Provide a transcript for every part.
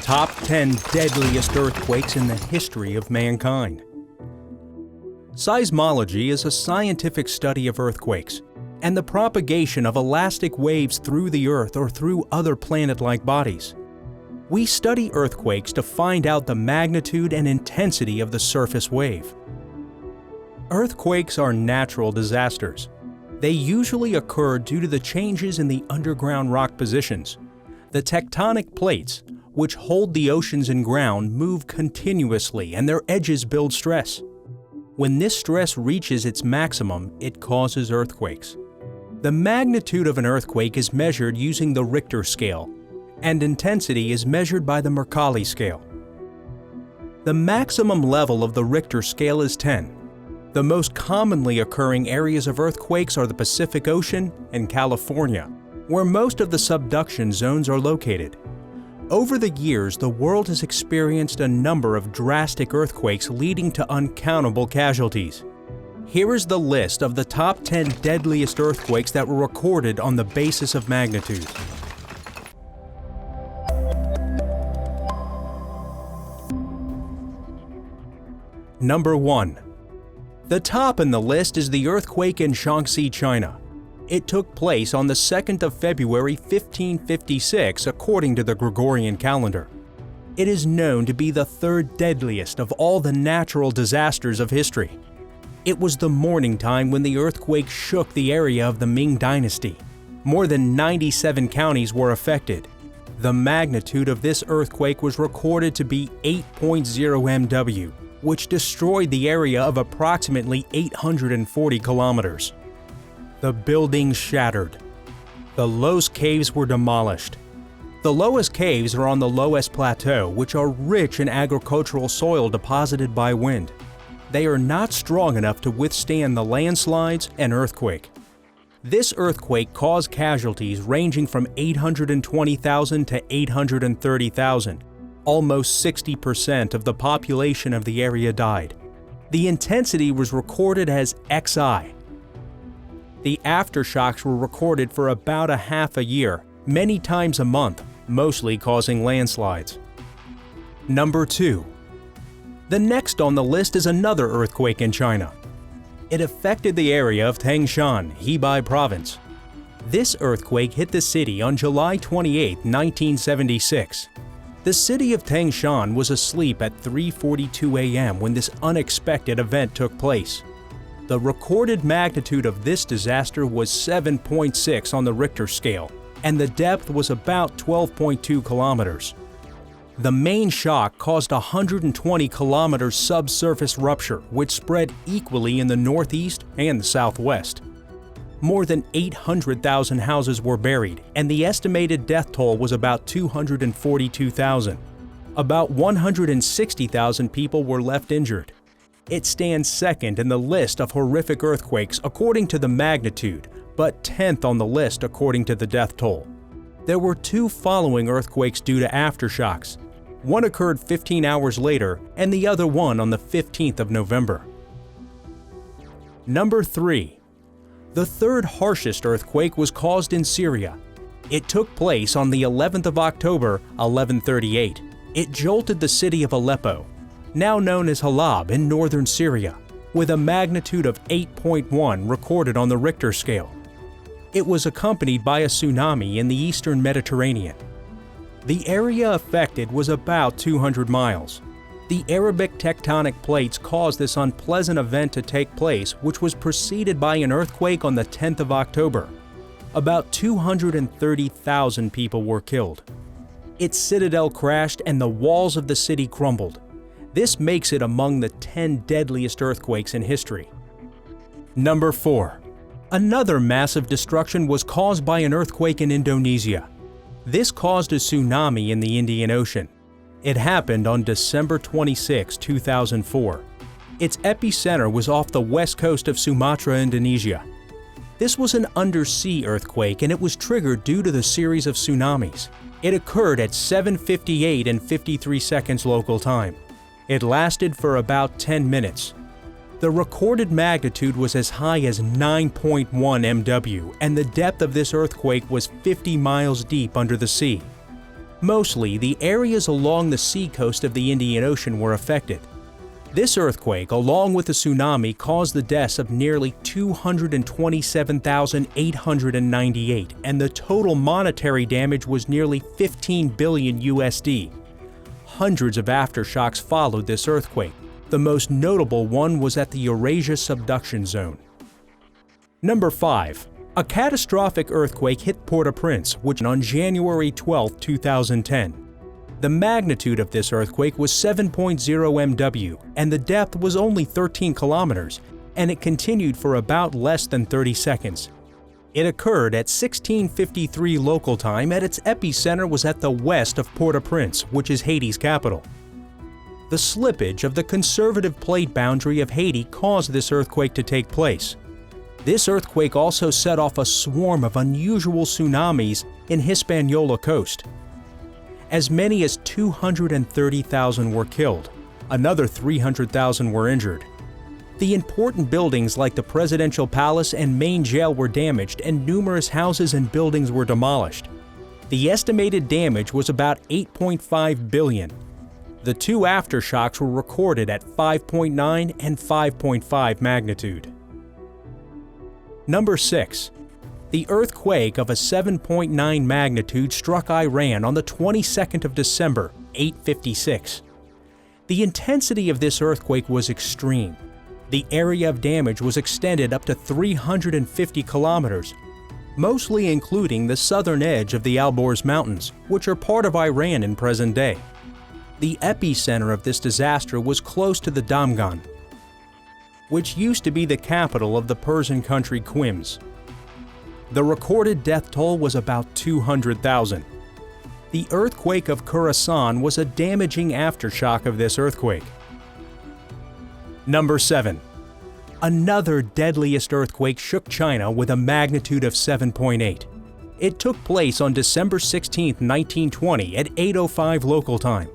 Top 10 deadliest earthquakes in the history of mankind. Seismology is a scientific study of earthquakes and the propagation of elastic waves through the Earth or through other planet-like bodies. We study earthquakes to find out the magnitude and intensity of the surface wave. Earthquakes are natural disasters. They usually occur due to the changes in the underground rock positions. The tectonic plates, which hold the oceans and ground, move continuously and their edges build stress. When this stress reaches its maximum, it causes earthquakes. The magnitude of an earthquake is measured using the Richter scale, and intensity is measured by the Mercalli scale. The maximum level of the Richter scale is 10. The most commonly occurring areas of earthquakes are the Pacific Ocean and California, where most of the subduction zones are located. Over the years, the world has experienced a number of drastic earthquakes leading to uncountable casualties. Here is the list of the top 10 deadliest earthquakes that were recorded on the basis of magnitude. Number 1. The top in the list is the earthquake in Shanxi, China. It took place on the 2nd of February 1556 according to the Gregorian calendar. It is known to be the third deadliest of all the natural disasters of history. It was the morning time when the earthquake shook the area of the Ming Dynasty. More than 97 counties were affected. The magnitude of this earthquake was recorded to be 8.0 MW, which destroyed the area of approximately 840 kilometers. The buildings shattered. The lowest caves were demolished. The lowest caves are on the lowest plateau, which are rich in agricultural soil deposited by wind. They are not strong enough to withstand the landslides and earthquake. This earthquake caused casualties ranging from 820,000 to 830,000. Almost 60% of the population of the area died. The intensity was recorded as XI. The aftershocks were recorded for about a half a year, many times a month, mostly causing landslides. Number 2. The next on the list is another earthquake in China. It affected the area of Tangshan, Hebei province. This earthquake hit the city on July 28, 1976. The city of Tangshan was asleep at 3:42 a.m. when this unexpected event took place. The recorded magnitude of this disaster was 7.6 on the Richter scale, and the depth was about 12.2 kilometers. The main shock caused a 120-kilometer subsurface rupture, which spread equally in the northeast and the southwest. More than 800,000 houses were buried, and the estimated death toll was about 242,000. About 160,000 people were left injured. It stands second in the list of horrific earthquakes according to the magnitude, but 10th on the list according to the death toll. There were two following earthquakes due to aftershocks. One occurred 15 hours later, and the other one on the 15th of November. Number 3. The third harshest earthquake was caused in Syria. It took place on the 11th of October, 1138. It jolted the city of Aleppo, now known as Halab in northern Syria, with a magnitude of 8.1 recorded on the Richter scale. It was accompanied by a tsunami in the eastern Mediterranean. The area affected was about 200 miles. The Arabic tectonic plates caused this unpleasant event to take place, which was preceded by an earthquake on the 10th of October. About 230,000 people were killed. Its citadel crashed and the walls of the city crumbled. This makes it among the 10 deadliest earthquakes in history. Number 4. Another massive destruction was caused by an earthquake in Indonesia. This caused a tsunami in the Indian Ocean. It happened on December 26, 2004. Its epicenter was off the west coast of Sumatra, Indonesia. This was an undersea earthquake, and it was triggered due to the series of tsunamis. It occurred at 7:58 and 53 seconds local time. It lasted for about 10 minutes. The recorded magnitude was as high as 9.1 MW, and the depth of this earthquake was 50 miles deep under the sea. Mostly, the areas along the seacoast of the Indian Ocean were affected. This earthquake, along with the tsunami, caused the deaths of nearly 227,898, and the total monetary damage was nearly 15 billion USD. Hundreds of aftershocks followed this earthquake. The most notable one was at the Eurasia subduction zone. Number 5. A catastrophic earthquake hit Port-au-Prince, which on January 12, 2010. The magnitude of this earthquake was 7.0 MW, and the depth was only 13 kilometers, and it continued for about less than 30 seconds. It occurred at 16:53 local time, and its epicenter was at the west of Port-au-Prince, which is Haiti's capital. The slippage of the conservative plate boundary of Haiti caused this earthquake to take place. This earthquake also set off a swarm of unusual tsunamis in Hispaniola coast. As many as 230,000 were killed. Another 300,000 were injured. The important buildings like the presidential palace and main jail were damaged, and numerous houses and buildings were demolished. The estimated damage was about 8.5 billion. The two aftershocks were recorded at 5.9 and 5.5 magnitude. Number 6. The earthquake of a 7.9 magnitude struck Iran on the 22nd of December, 8:56. The intensity of this earthquake was extreme. The area of damage was extended up to 350 kilometers, mostly including the southern edge of the Alborz Mountains, which are part of Iran in present day. The epicenter of this disaster was close to the Damghan, which used to be the capital of the Persian country Quims. The recorded death toll was about 200,000. The earthquake of Khorasan was a damaging aftershock of this earthquake. Number 7. Another deadliest earthquake shook China with a magnitude of 7.8. It took place on December 16, 1920 at 8:05 local time.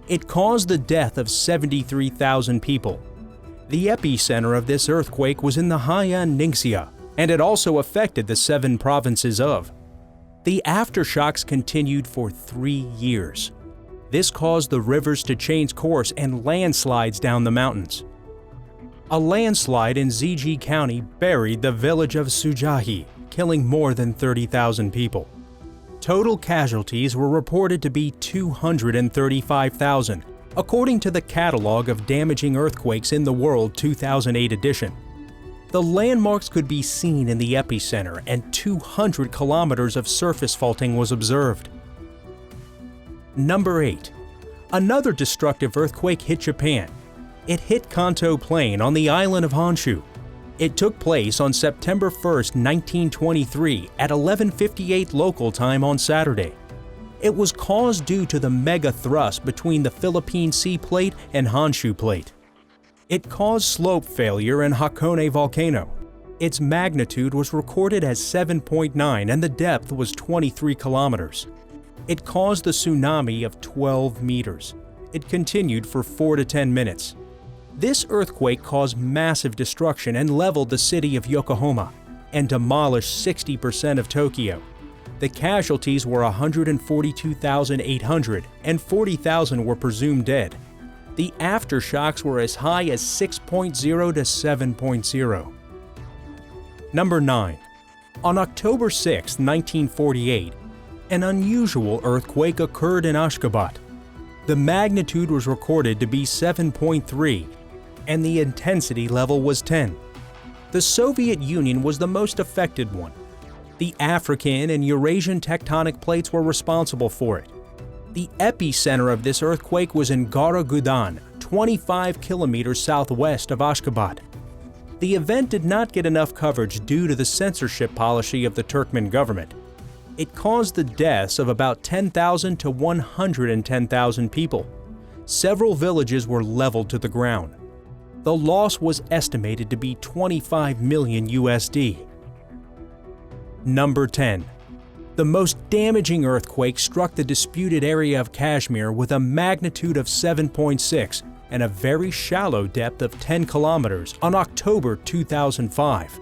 It caused the death of 73,000 people. The epicenter of this earthquake was in the Haiyan Ningxia, and it also affected the 7 provinces of. The aftershocks continued for 3 years. This caused the rivers to change course and landslides down the mountains. A landslide in Zheji County buried the village of Sujiahe, killing more than 30,000 people. Total casualties were reported to be 235,000, according to the Catalog of Damaging Earthquakes in the World 2008 edition. The landmarks could be seen in the epicenter, and 200 kilometers of surface faulting was observed. Number 8. Another destructive earthquake hit Japan. It hit Kanto Plain on the island of Honshu. It took place on September 1, 1923 at 11:58 local time on Saturday. It was caused due to the mega thrust between the Philippine Sea Plate and Honshu Plate. It caused slope failure in Hakone volcano. Its magnitude was recorded as 7.9 and the depth was 23 kilometers. It caused the tsunami of 12 meters. It continued for 4 to 10 minutes. This earthquake caused massive destruction and leveled the city of Yokohama and demolished 60% of Tokyo. The casualties were 142,800 and 40,000 were presumed dead. The aftershocks were as high as 6.0 to 7.0. Number 9. On October 6, 1948, an unusual earthquake occurred in Ashgabat. The magnitude was recorded to be 7.3, and the intensity level was 10. The Soviet Union was the most affected one. The African and Eurasian tectonic plates were responsible for it. The epicenter of this earthquake was in Gara-Gaudan, 25 kilometers southwest of Ashgabat. The event did not get enough coverage due to the censorship policy of the Turkmen government. It caused the deaths of about 10,000 to 110,000 people. Several villages were leveled to the ground. The loss was estimated to be 25 million USD. Number 10. The most damaging earthquake struck the disputed area of Cashmere with a magnitude of 7.6 and a very shallow depth of 10 kilometers on October 2005.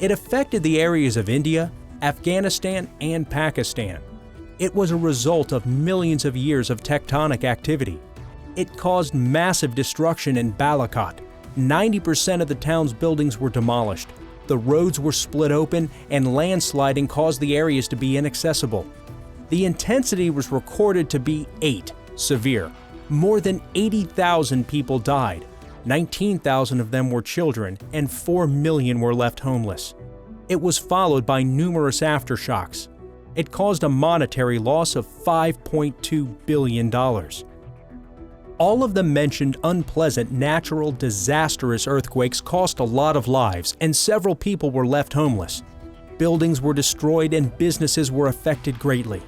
It affected the areas of India, Afghanistan, and Pakistan. It was a result of millions of years of tectonic activity. It caused massive destruction in Balakot. 90% of the town's buildings were demolished. The roads were split open, and landsliding caused the areas to be inaccessible. The intensity was recorded to be 8, severe. More than 80,000 people died. 19,000 of them were children, and 4 million were left homeless. It was followed by numerous aftershocks. It caused a monetary loss of $5.2 billion. All of the mentioned unpleasant, natural, disastrous earthquakes cost a lot of lives, and several people were left homeless. Buildings were destroyed and businesses were affected greatly.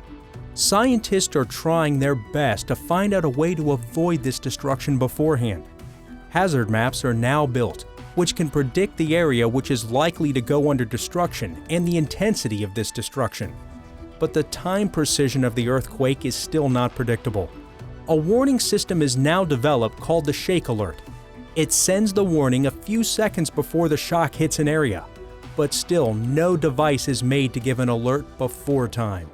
Scientists are trying their best to find out a way to avoid this destruction beforehand. Hazard maps are now built, which can predict the area which is likely to go under destruction and the intensity of this destruction. But the time precision of the earthquake is still not predictable. A warning system is now developed called the Shake Alert. It sends the warning a few seconds before the shock hits an area, but still no device is made to give an alert before time.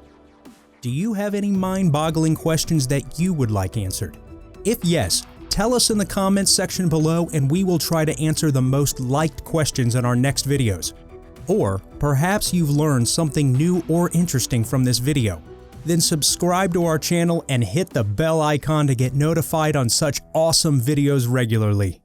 Do you have any mind-boggling questions that you would like answered? If yes, tell us in the comments section below and we will try to answer the most liked questions in our next videos. Or perhaps you've learned something new or interesting from this video. Then subscribe to our channel and hit the bell icon to get notified on such awesome videos regularly.